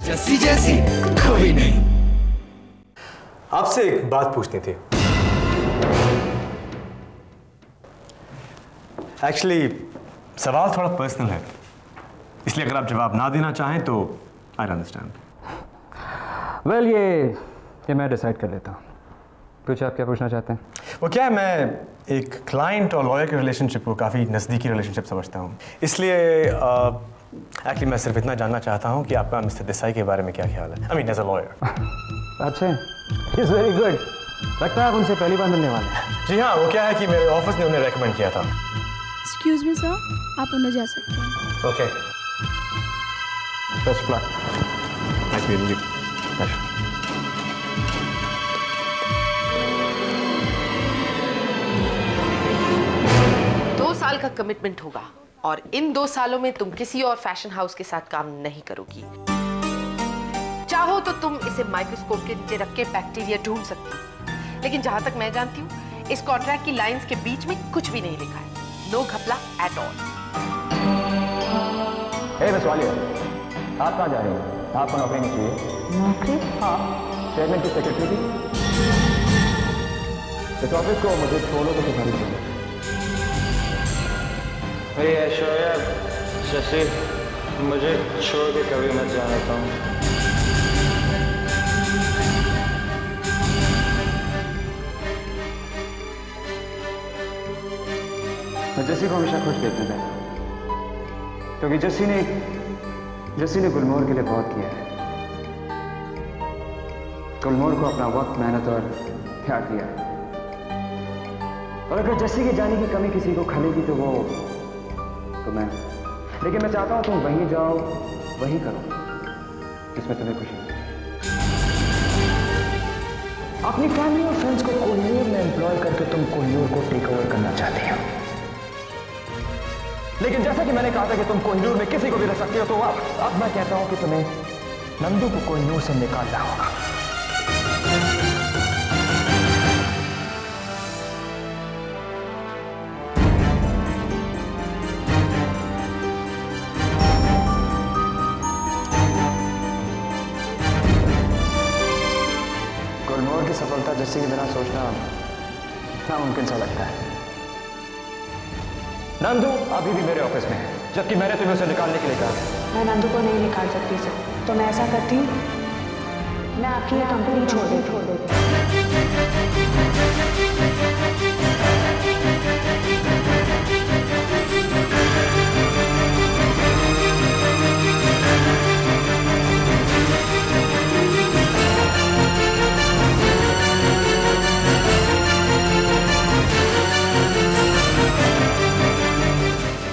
जस्सी जैसी कोई नहीं। आपसे एक बात पूछनी थी। एक्चुअली सवाल थोड़ा पर्सनल है, इसलिए अगर आप जवाब ना देना चाहें तो आई अंडरस्टैंड। वेल ये मैं डिसाइड कर लेता हूँ। कुछ आप क्या पूछना चाहते हैं? वो क्या है, मैं एक क्लाइंट और लॉयर के रिलेशनशिप को काफ़ी नज़दीकी रिलेशनशिप समझता हूँ, इसलिए एक्चुअली मैं सिर्फ इतना जानना चाहता हूँ कि आपका मिस्टर देसाई के बारे में क्या ख्याल है। I mean as a lawyer. अच्छा, इज़ वेरी गुड। लगता है आप उनसे पहली बार मिलने वाले हैं। जी हाँ, वो क्या है कि मेरे ऑफिस ने उन्हें रेकमेंड किया था। एक्सक्यूज मी सर, आप अंदर जा सकते हैं। Okay, best of luck. Nice meeting you. 2 साल का कमिटमेंट होगा और इन 2 सालों में तुम किसी और फैशन हाउस के साथ काम नहीं करोगी। चाहो तो तुम इसे माइक्रोस्कोप के नीचे रख के बैक्टीरिया ढूंढ सकती हो, लेकिन जहां तक मैं जानती हूँ इस कॉन्ट्रैक्ट की लाइंस के बीच में कुछ भी नहीं लिखा है। नो घपला एट ऑल। मिस वालिया, आप कहाँ जा रही हैं? आपको नौकरी नहीं चाहिए? नौकरी? हाँ, चेयरमैन की सेक्रेटरी थी। इस ऑफिस को मुझे छोड़ो तो तुम्हारी चाहिए। ऐश्वर्या, शशि, मुझे छोड़ के कभी मत जाना पाऊँ। मैं जस्सी को हमेशा खुश देखना चाहता हूँ, क्योंकि जस्सी ने गुलमोहर के लिए बहुत किया है। गुलमोहर को अपना वक्त, मेहनत और प्यार दिया है। और अगर जस्सी के जाने की कमी किसी को खलेगी तो मैं, लेकिन मैं चाहता हूं तुम वहीं जाओ, वहीं करो जिसमें तुम्हें खुशी है। अपनी फैमिली और फ्रेंड्स को कोहिनूर में एम्प्लॉय करके तुम कोहिनूर को टेक ओवर करना चाहते हो, लेकिन जैसा कि मैंने कहा था कि तुम कोहिनूर में किसी को भी रख सकते हो, तो अब मैं कहता हूं कि तुम्हें नंदू को कोहिनूर से निकालना होगा। गुलमोहर की सफलता जस्सी के बिना सोचना नामुमकिन सा लगता है। नंदू अभी भी मेरे ऑफिस में है, जबकि मैंने तुम्हें उसे निकालने के लिए कहा। मैं नंदू को नहीं निकाल सकती सर, तो मैं ऐसा करती हूँ, मैं आपकी ये कंपनी छोड़ देती हूँ।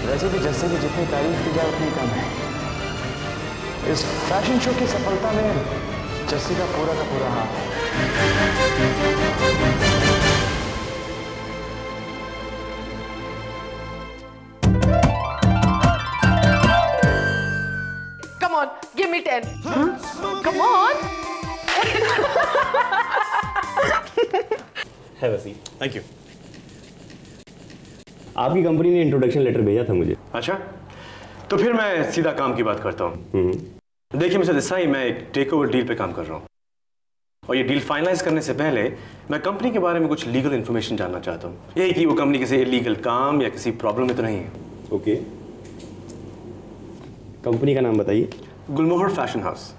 वैसे भी जस्सी की जितनी तारीफ की जाए उतनी कम है। इस फैशन शो की सफलता में जस्सी का पूरा हाथ है। Come on, give me 10. Come on. है वैसी। Thank you. आपकी कंपनी ने इंट्रोडक्शन लेटर भेजा था मुझे। अच्छा, तो फिर मैं सीधा काम की बात करता हूँ। देखिए मिस्टर देसाई, मैं एक टेक ओवर डील पे काम कर रहा हूँ, और ये डील फाइनलाइज करने से पहले मैं कंपनी के बारे में कुछ लीगल इन्फॉर्मेशन जानना चाहता हूँ। यही कि वो कंपनी किसी इलीगल काम या किसी प्रॉब्लम में तो नहीं है। ओके, कंपनी का नाम बताइए। Gulmohar fashion house.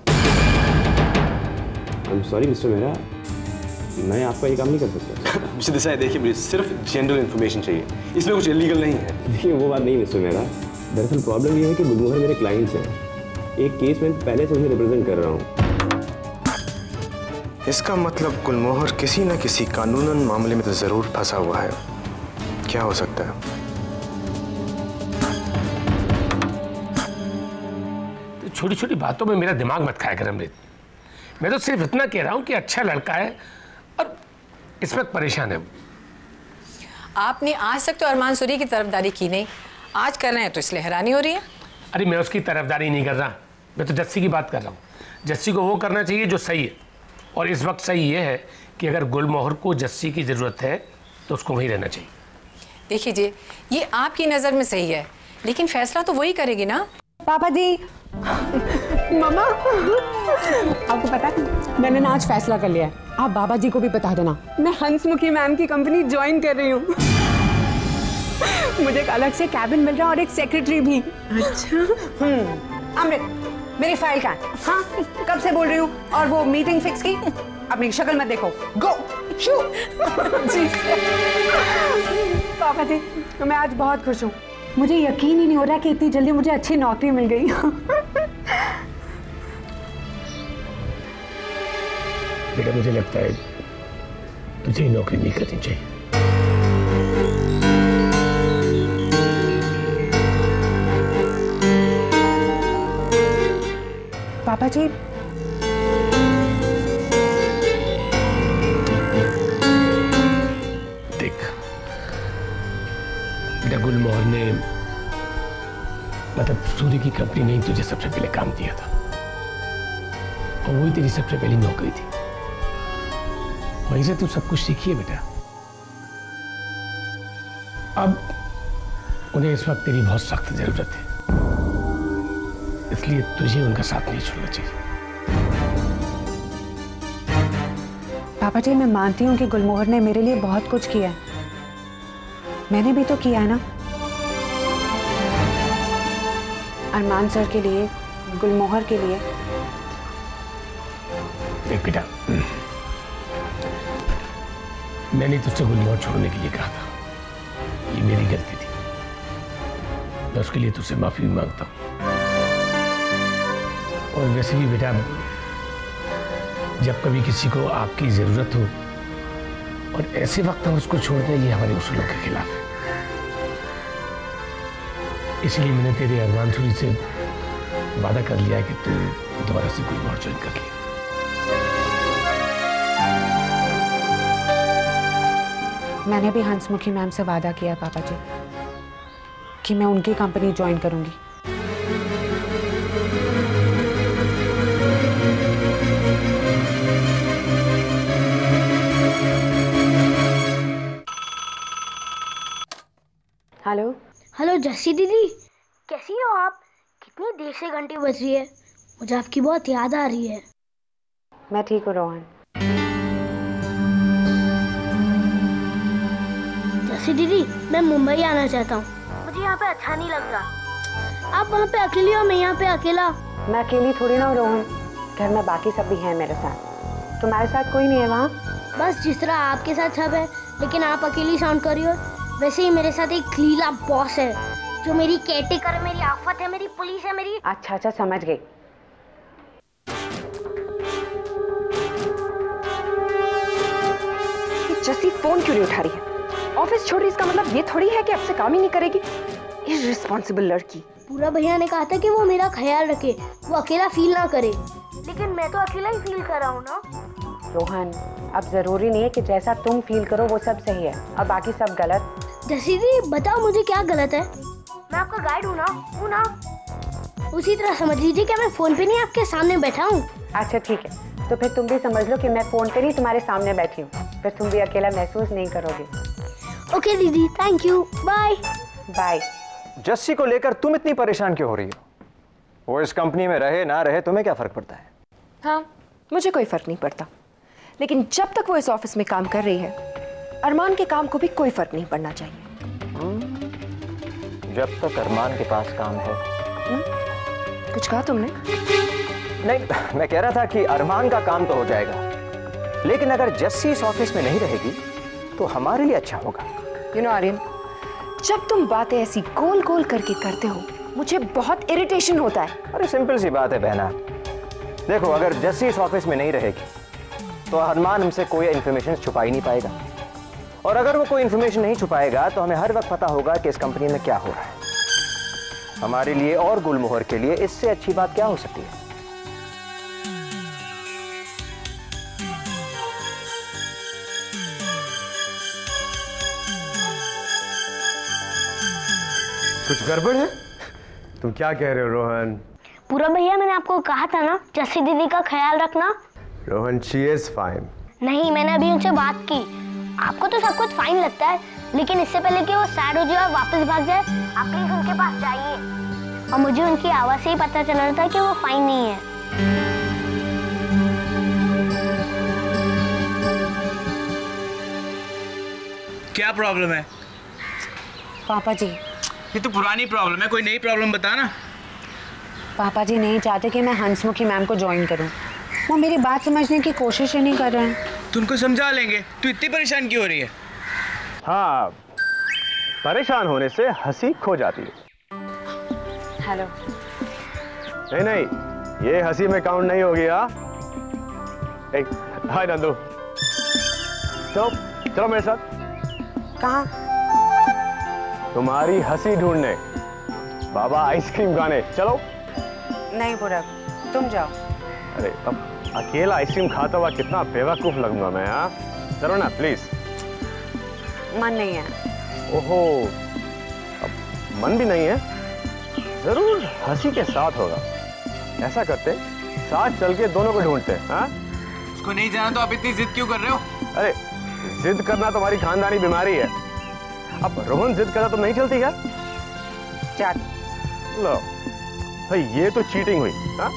I am sorry mister Mehra, मैं आपका ये काम नहीं कर सकता। मिस्टर देसाई देखिए, मुझे सिर्फ जनरल इन्फॉर्मेशन चाहिए, इसमें कुछ इलीगल नहीं है। देखिए वो बात नहीं मिस्टर मेहरा, दरअसल प्रॉब्लम ये है कि गुलमोहर मेरे क्लाइंट्स हैं। एक केस में पहले से उन्हें रिप्रेजेंट कर रहा हूँ। इसका मतलब गुलमोहर किसी न किसी कानूनन मामले में तो जरूर फंसा हुआ है। क्या हो सकता है? तो छोटी छोटी बातों में मेरा दिमाग मत खाया कर अमृत। मैं तो सिर्फ इतना कह रहा हूँ कि अच्छा लड़का है और इस वक्त परेशान है। आपने आज तक तो अरमान सूरी की तरफदारी की नहीं, आज कर रहे हैं तो इसलिए हैरानी हो रही है। अरे मैं उसकी तरफदारी नहीं कर रहा, मैं तो जस्सी की बात कर रहा हूँ। जस्सी को वो करना चाहिए जो सही है, और इस वक्त सही ये है कि अगर गुलमोहर को जस्सी की ज़रूरत है तो उसको वहीं रहना चाहिए। देखिए जी, ये आपकी नज़र में सही है, लेकिन फैसला तो वही करेगी ना। पापा जी मामा, आपको पता है मैंने ना आज फैसला कर लिया है, आप बाबा जी को भी बता देना, मैं हंसमुखी मैम की कंपनी ज्वाइन कर रही हूँ। मुझे एक अलग से कैबिन मिल रहा है और एक सेक्रेटरी भी। अच्छा। अमृत, मेरी फाइल कहाँ है? हाँ, कब से बोल रही हूँ। और वो मीटिंग फिक्स की? अब मेरी शक्ल मत देखो, गो शू। जी पापा जी, मैं आज बहुत खुश हूँ। मुझे यकीन ही नहीं हो रहा कि इतनी जल्दी मुझे अच्छी नौकरी मिल गई। बेटा, मुझे लगता है तुझे नौकरी नहीं करनी चाहिए। पापा जी, देख बेटा, गुलमोहर ने मतलब सूर्य की कंपनी ने तुझे सबसे पहले काम दिया था और वही तेरी सबसे पहली नौकरी थी। वहीं से तू सब कुछ सीखी है बेटा। अब उन्हें इस वक्त तेरी बहुत सख्त जरूरत है, इसलिए तुझे उनका साथ नहीं छोड़ना चाहिए। पापा जी, मैं मानती हूँ कि गुलमोहर ने मेरे लिए बहुत कुछ किया है, मैंने भी तो किया है ना। अरमान सर के लिए, गुलमोहर के लिए। देख बेटा, मैंने तुझसे गुलमोहर छोड़ने के लिए कहा था, ये मेरी गलती थी, मैं उसके लिए तुझसे माफी भी मांगता हूँ। और वैसे भी बेटा, जब कभी किसी को आपकी जरूरत हो और ऐसे वक्त हम उसको छोड़ दें, ये हमारे उसूलों के खिलाफ है। इसलिए मैंने तेरे अरमान सूरी से वादा कर लिया कि तू दोबारा से गुलमोहर ज्वाइन कर ले। मैंने भी हंसमुखी मैम से वादा किया पापा जी कि मैं उनकी कंपनी ज्वाइन करूंगी। हेलो। हेलो जस्सी दीदी, कैसी हो आप? कितनी देर से घंटी बज रही है, मुझे आपकी बहुत याद आ रही है। मैं ठीक हूँ रोहन। जस्सी दीदी, मैं मुंबई आना चाहता हूँ, मुझे यहाँ पे अच्छा नहीं लग रहा। आप वहाँ पे अकेली हो, मैं यहाँ पे अकेला। मैं अकेली थोड़ी ना हूँ रोहन, घर में बाकी सब भी हैं मेरे साथ। तुम्हारे साथ कोई नहीं है वहाँ? बस जिस तरह आपके साथ सब है, लेकिन आप अकेली साउंड कर रही हो, वैसे ही मेरे साथ एक लीला बॉस है जो मेरी केयरटेकर है, मेरी आफत है, मेरी पुलिस है, मेरी। अच्छा अच्छा, समझ गई। जस्सी फोन क्यों नहीं उठा रही है? ऑफिस छोड़ रही, इसका मतलब ये थोड़ी है कि अब से काम ही नहीं करेगी। इररिस्पॉन्सिबल लड़की। पूरा भैया ने कहा था कि वो मेरा ख्याल रखे, वो अकेला फील ना करे, लेकिन मैं तो अकेला ही फील कर रहा हूँ ना। रोहन, अब जरूरी नहीं है कि जैसा तुम फील करो वो सब सही है और बाकी सब गलत। जस्सी दी, बताओ मुझे क्या गलत है? मैं आपका गाइड हूँ ना? उसी तरह समझ लीजिए कि मैं फोन पे नहीं आपके सामने बैठा हूँ। अच्छा ठीक है, तो फिर तुम भी समझ लो कि मैं फोन पे नहीं तुम्हारे सामने बैठी हूँ, फिर तुम भी अकेला महसूस नहीं करोगे। ओके दीदी, thank you, bye bye. Jassi को लेकर तुम इतनी परेशान क्यों हो रही हो? वो इस कंपनी में रहे ना रहे, तुम्हें क्या फर्क पड़ता है? हाँ, मुझे कोई फर्क नहीं पड़ता, लेकिन जब तक वो इस ऑफिस में काम कर रही है, अरमान के काम को भी कोई फर्क नहीं पड़ना चाहिए। जब तक अरमान के पास काम है। कुछ कहा तुमने? नहीं, मैं कह रहा था कि अरमान का काम तो हो जाएगा, लेकिन अगर जस्सी इस ऑफिस में नहीं रहेगी तो हमारे लिए अच्छा होगा। यू नो आर्यन, जब तुम बातें ऐसी गोल गोल करके करते हो, मुझे बहुत इरिटेशन होता है। अरे सिंपल सी बात है बहना, देखो अगर जस्सी इस ऑफिस में नहीं रहेगी तो अरमान हमसे कोई इन्फॉर्मेशन छुपा ही नहीं पाएगा, और अगर वो कोई इन्फॉर्मेशन नहीं छुपाएगा तो हमें हर वक्त पता होगा कि इस कंपनी में क्या हो रहा है। हमारे लिए और गुलमोहर के लिए इससे अच्छी बात क्या हो सकती है? कुछ गड़बड़ है? तुम क्या कह रहे हो रोहन? पूरा भैया, मैंने आपको कहा था ना जस्सी दीदी का ख्याल रखना। Rohan, she is fine. नहीं, मैंने अभी उनसे बात की। आपको तो सब कुछ फाइन लगता है, लेकिन इससे पहले कि वो सैड हो जाए और वापस भाग जाए, आप प्लीज उनके पास जाइए। और मुझे उनकी आवाज से ही पता चल रहा था कि वो फाइन नहीं है। क्या प्रॉब्लम है? पापा जी, ये तो पुरानी प्रॉब्लम है, कोई नई प्रॉब्लम बता ना। पापा जी नहीं चाहते कि मैं हंसमुखी मैम को ज्वाइन करूं। वो मेरी बात समझने की कोशिश ही नहीं कर रहे हैं। तू उनको समझा लेंगे, तू इतनी परेशान क्यों हो रही है? हाँ, परेशान होने से हंसी खो जाती है। हेलो। नहीं नहीं, ये हंसी में काउंट नहीं होगी। हाँ, हाय नंदू, चलो चलो मेरे साथ। कहाँ? तुम्हारी हंसी ढूंढने, बाबा आइसक्रीम खाने। चलो। नहीं पूरब, तुम जाओ। अरे अब अकेला आइसक्रीम खाता हुआ कितना बेवकूफ लगूंगा मैं। हाँ, चलो ना प्लीज। मन नहीं है। ओहो, अब मन भी नहीं है? जरूर हंसी के साथ होगा। ऐसा करते, साथ चल के दोनों को ढूंढते। हाँ, उसको नहीं जाना तो आप इतनी जिद क्यों कर रहे हो? अरे जिद करना तुम्हारी खानदानी बीमारी है। अब रोहन जिद करना तो नहीं चलती क्या? लो भाई, ये तो चीटिंग हुई। हाँ,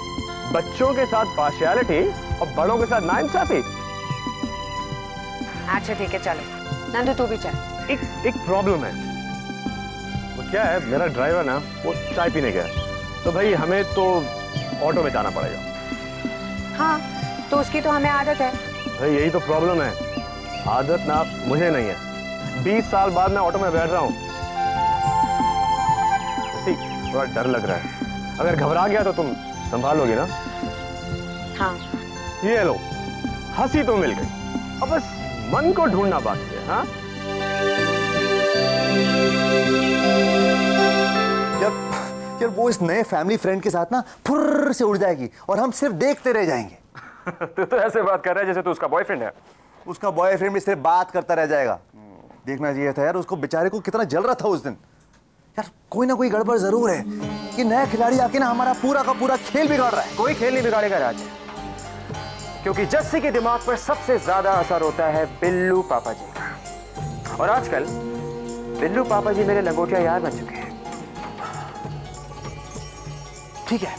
बच्चों के साथ पार्शियलिटी और बड़ों के साथ नाइंसाफी। अच्छा ठीक है, चलो। नंदू तू भी चल। एक प्रॉब्लम है। वो क्या है, मेरा ड्राइवर ना वो चाय पीने गया, तो भाई हमें तो ऑटो में जाना पड़ेगा। हाँ, तो उसकी तो हमें आदत है। भाई यही तो प्रॉब्लम है, आदत ना मुझे नहीं है। 20 साल बाद मैं ऑटो में बैठ रहा हूँ, थोड़ा डर लग रहा है। अगर घबरा गया तो तुम संभालोगी ना? हाँ। ये लो, हंसी तो मिल गई, अब बस मन को ढूंढना बाकी है। हाँ, यार वो इस नए फैमिली फ्रेंड के साथ ना फुर्र से उड़ जाएगी और हम सिर्फ देखते रह जाएंगे। तू तो ऐसे बात कर रहा है जैसे तू उसका बॉयफ्रेंड है। उसका बॉयफ्रेंड भी सिर्फ बात करता रह जाएगा। देखना चाहिए था यार, उसको बेचारे को कितना जल रहा था उस दिन। यार कोई ना कोई गड़बड़ जरूर है कि नया खिलाड़ी आके ना हमारा पूरा का पूरा खेल बिगाड़ रहा है। कोई खेल नहीं बिगाड़ेगा राज, क्योंकि जस्सी के दिमाग पर सबसे ज्यादा असर होता है बिल्लू पापा जी का, और आजकल बिल्लू पापा जी मेरे लंगोटिया यार बन चुके हैं। ठीक है,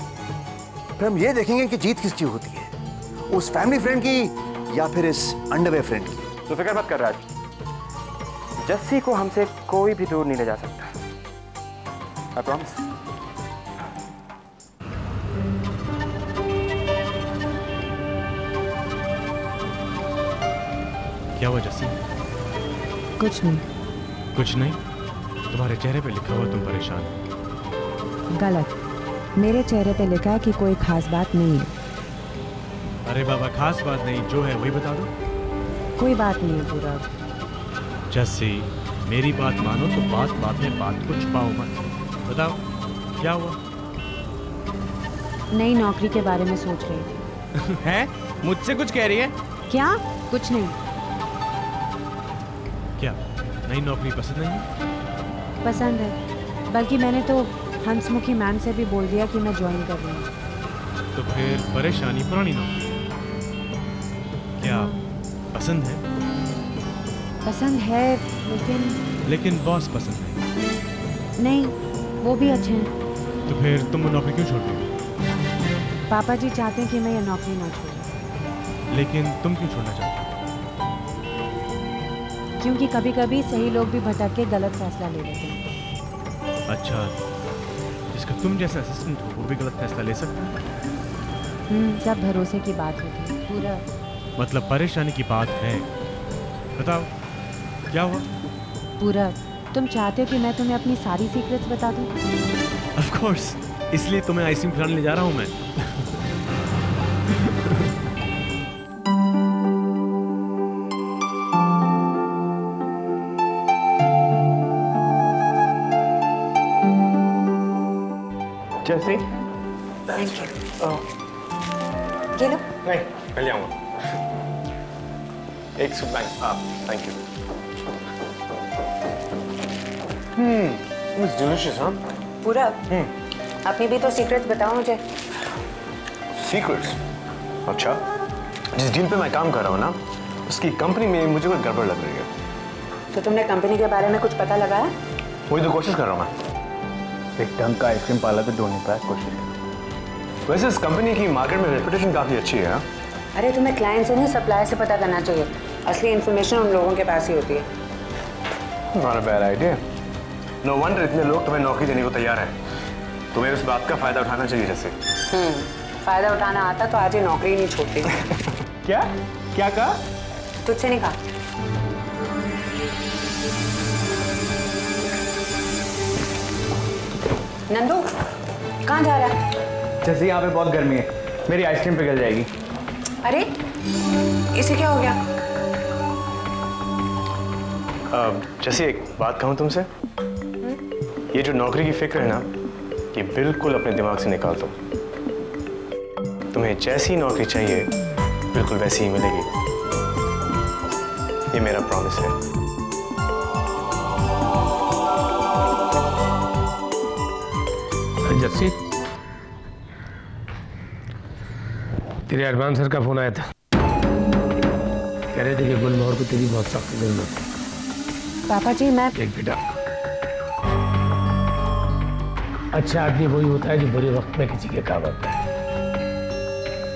फिर हम ये देखेंगे कि जीत किसकी होती है, उस फैमिली फ्रेंड की या फिर इस अंडरवेयर फ्रेंड की। तो फिक्र मत कर राज, जस्सी को हमसे कोई भी दूर नहीं ले जा सकता। I promise. क्या हुआ जस्सी? कुछ नहीं। कुछ नहीं? तुम्हारे चेहरे पे लिखा हुआ तुम परेशान हो। गलत, मेरे चेहरे पे लिखा है कि कोई खास बात नहीं है। अरे बाबा, खास बात नहीं, जो है वही बता दो। कोई बात नहीं है पूरा। जस्सी, मेरी बात मानो तो बात में बात को छुपाओ मत। बताओ क्या हुआ? नई नौकरी के बारे में सोच रही थी। है? मुझसे कुछ कह रही है? क्या? कुछ नहीं। क्या नई नौकरी पसंद नहीं है? पसंद है, बल्कि मैंने तो हंसमुखी मैम से भी बोल दिया कि मैं ज्वाइन कर रही हूँ। तो फिर परेशानी पुरानी नौकरी? क्या पसंद है? पसंद है, लेकिन बॉस पसंद नहीं, वो भी अच्छे हैं। तो फिर तुम वो नौकरी क्यों छोड़ रही हो? पापा जी चाहते हैं कि मैं ये नौकरी ना छोड़ूं। लेकिन तुम क्यों छोड़ना चाहते हो? क्योंकि कभी कभी सही लोग भी भटक के गलत फैसला ले लेते हैं। अच्छा, जिसका तुम जैसा असिस्टेंट हो वो भी गलत फैसला ले सकता है? सब भरोसे की बात होती है पूरा। मतलब परेशानी की बात है। बताओ क्या हुआ? पूरा, तुम चाहते हो कि मैं तुम्हें अपनी सारी सीक्रेट्स बता दूं? Of course, इसलिए तुम्हें आइसक्रीम खिलाने ले जा रहा हूं मैं। जैसी? Thank you. ये लो। नहीं, मैं ले आऊंगा। एक soup bank. Thank you. It's delicious, huh? पूरा अपनी भी तो सीक्रेट्स बताओ मुझे। सीक्रेट्स? अच्छा, जिस डील पे मैं काम कर रहा हूँ ना, उसकी कंपनी में मुझे कोई गड़बड़ लग रही है। तो तुमने कंपनी के बारे में कुछ पता लगाया? वही तो कोशिश कर रहा हूँ मैं। एक ढंग का आइसक्रीम पार्लर तो ढूंढ नहीं पाया, कोशिश करो। वैसे इस कंपनी की मार्केट में रेपुटेशन काफ़ी अच्छी है। अरे तुम्हें क्लाइंट से नहीं सप्लायर से पता करना चाहिए। असली इन्फॉर्मेशन उन लोगों के पास ही होती है। Not a bad idea. No wonder इतने लोग तुम्हें नौकरी देने को तैयार हैं। तुम्हें उस बात का फायदा उठाना चाहिए जैसे। फायदा उठाना आता तो आज ये नौकरी नहीं छोड़ती। क्या? क्या कहा? तुझसे नहीं कहा। नंदू कहाँ जा रहा है? जैसे यहाँ पे बहुत गर्मी है, मेरी आइसक्रीम पिघल जाएगी। अरे इसे क्या हो गया? जैसे एक बात कहूँ तुमसे, ये जो नौकरी की फिक्र है ना, ये बिल्कुल अपने दिमाग से निकाल दो। तुम्हें जैसी नौकरी चाहिए बिल्कुल वैसी ही मिलेगी, ये मेरा प्रॉमिस है। जस्सी, तेरे अरमान सर का फोन आया था, कह रहे थे कि गुलमोहर को तेरी बहुत सख्त जरूरत है। पापा जी मैं एक बेटा, अच्छा आदमी वही होता है जो बुरे वक्त में किसी के काम आता है।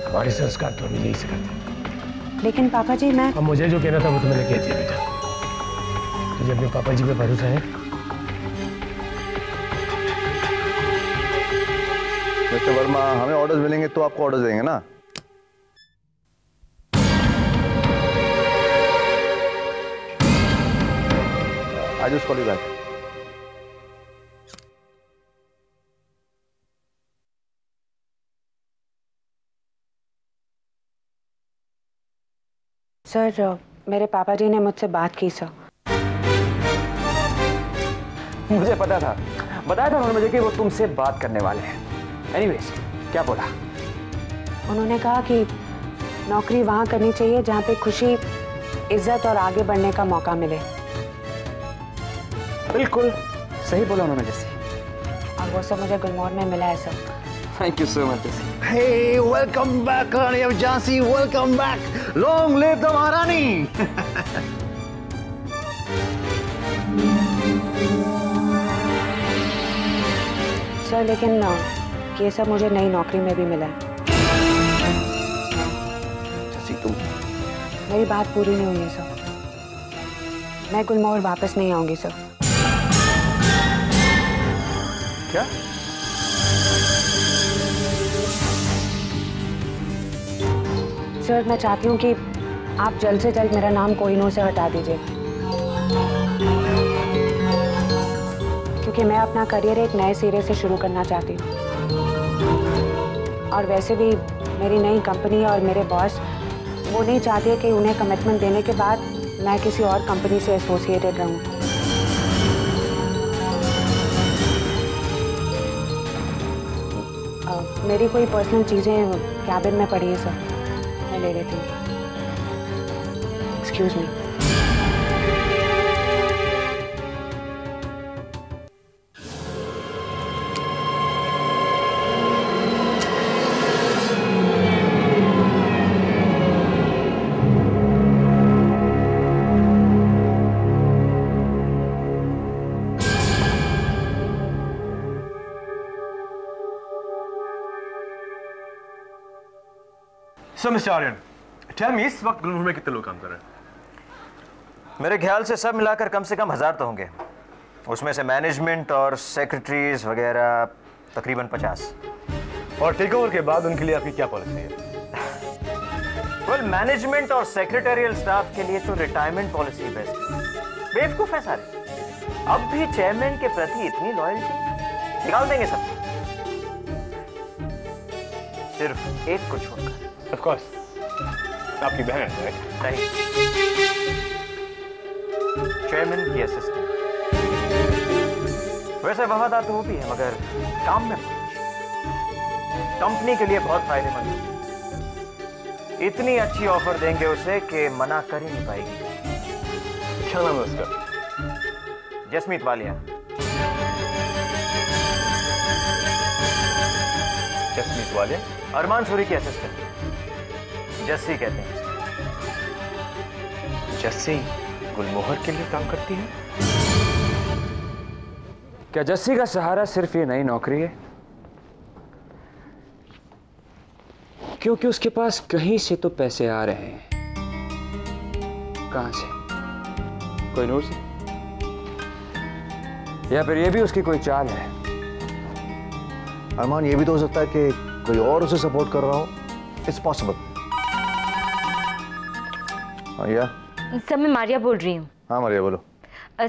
हमारे संस्कार तो हमें यही सिखाते हैं। लेकिन पापा जी मैं अब मुझे जो कहना था वो तो मैंने कह दिया बेटा। तुझे अपने पापा जी पे भरोसा है? मिस्टर वर्मा, हमें ऑर्डर्स मिलेंगे तो आपको ऑर्डर्स देंगे ना। I just call you back. Sir मेरे पापा जी ने मुझसे बात की सर। मुझे पता था, बताया था उन्होंने मुझे कि वो तुमसे बात करने वाले हैं। एनीवेज, क्या बोला? उन्होंने कहा कि नौकरी वहाँ करनी चाहिए जहाँ पे खुशी, इज्जत और आगे बढ़ने का मौका मिले। बिल्कुल सही बोला उन्होंने जैसे। और वो सब मुझे गुलमोहर में मिला है sir. Thank you so much जैसे। Hey, welcome back, Rani of Jhansi. Welcome back. Long live the Maharani. Sir लेकिन ये सब मुझे नई नौकरी में भी मिला है। जैसी तुम। मेरी बात पूरी नहीं हुई है सर। मैं गुलमोहर वापस नहीं आऊंगी सर। क्या? सर मैं चाहती हूँ कि आप जल्द से जल्द मेरा नाम कोहिनूर से हटा दीजिए, क्योंकि मैं अपना करियर एक नए सिरे से शुरू करना चाहती हूँ। और वैसे भी मेरी नई कंपनी और मेरे बॉस वो नहीं चाहते कि उन्हें कमिटमेंट देने के बाद मैं किसी और कंपनी से एसोसिएटेड रहूँ। मेरी कोई पर्सनल चीज़ें कैबिन में पड़ी है सर, मैं ले लेती हूँ। Excuse me. So, Mr. Aryan, tell me, इस वक्त गुलमोहर में कितने लोग काम कर रहे हैं? मेरे ख्याल से सब मिलाकर कम से कम 1000 तो होंगे। उसमें से मैनेजमेंट और सेक्रेटरीज वगैरह तकरीबन 50। और टेक ओवर के बाद उनके लिए आपकी क्या पॉलिसी है? वेल, मैनेजमेंट और सेक्रेटरियल स्टाफ के लिए तो रिटायरमेंट पॉलिसी बेस्ट है। बेवकूफ है सारे। अब भी चेयरमैन के प्रति इतनी लॉयल्टी, निकाल देंगे सब, सिर्फ एक को छोड़कर। Of course, आपकी बहन है। नहीं, चेयरमैन की असिस्टेंट। वैसे वफादार तो वो भी है, मगर काम में कंपनी के लिए बहुत फायदेमंद है। इतनी अच्छी ऑफर देंगे उसे कि मना कर ही नहीं पाएगी। क्या नाम है उसका? जसमीत वालिया। जसमीत वालिया? अरमान सूरी की असिस्टेंट, जस्सी कहते हैं। जस्सी गुलमोहर के लिए काम करती है? क्या जस्सी का सहारा सिर्फ ये नई नौकरी है? क्योंकि उसके पास कहीं से तो पैसे आ रहे हैं। कहां से? कोहिनूर से? या फिर ये भी उसकी कोई चाल है? अरमान, ये भी तो हो सकता है कि कोई और उसे सपोर्ट कर रहा हो। It's possible. या सब मैं मारिया बोल रही हूँ। हाँ मारिया बोलो।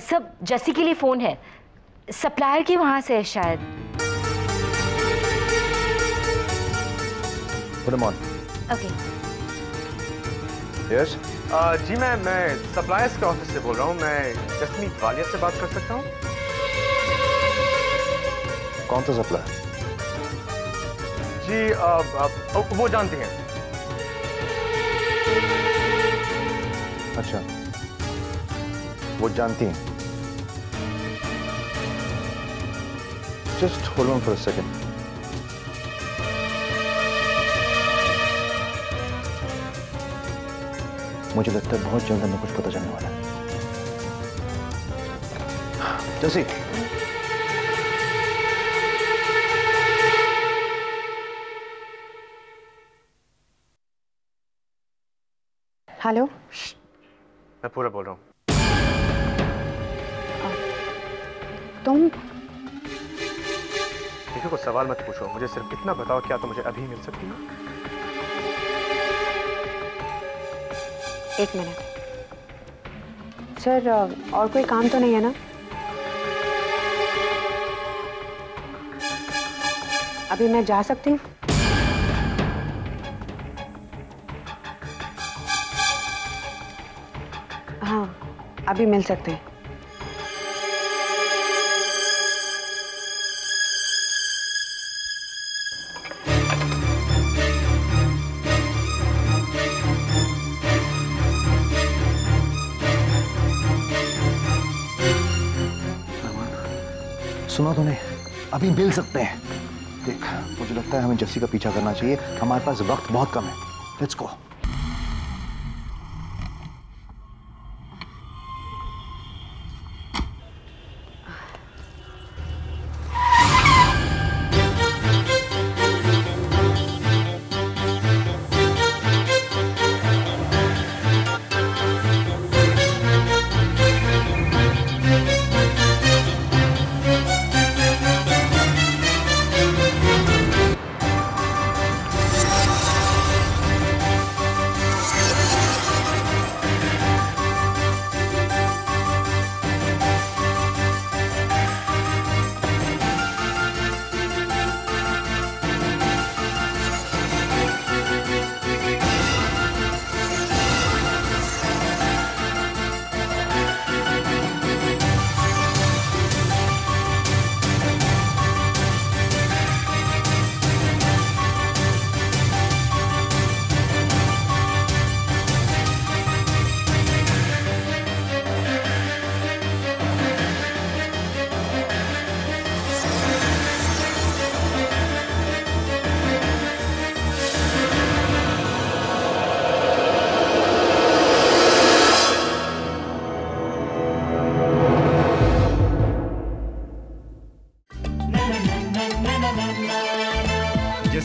सब जस्सी के लिए फोन है, सप्लायर के वहां से है शायद। Put him on. Okay. Yes? जी मैं सप्लायर्स के ऑफिस से बोल रहा हूँ। मैं जसमीत वालिया से बात कर सकता हूँ? कौन सा सप्लायर? जी वो जानती हैं। अच्छा, वो जानती हैं। Just hold on for a second. मुझे लगता है बहुत जल्द हमें कुछ पता चलने वाला है। जैसी हेलो, मैं पूरा बोल रहा हूँ। तुम किसी को सवाल मत पूछो, मुझे सिर्फ इतना बताओ, क्या तुम मुझे अभी मिल सकती हो? एक मिनट सर, और कोई काम तो नहीं है ना? अभी मैं जा सकती हूँ? हाँ, अभी मिल सकते हैं। सुना तूने? अभी मिल सकते हैं। देख, मुझे लगता है हमें जस्सी का पीछा करना चाहिए। हमारे पास वक्त बहुत कम है। Let's go.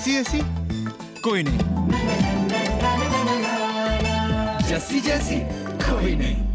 जैसी कोई नहीं, जैसी कोई नहीं।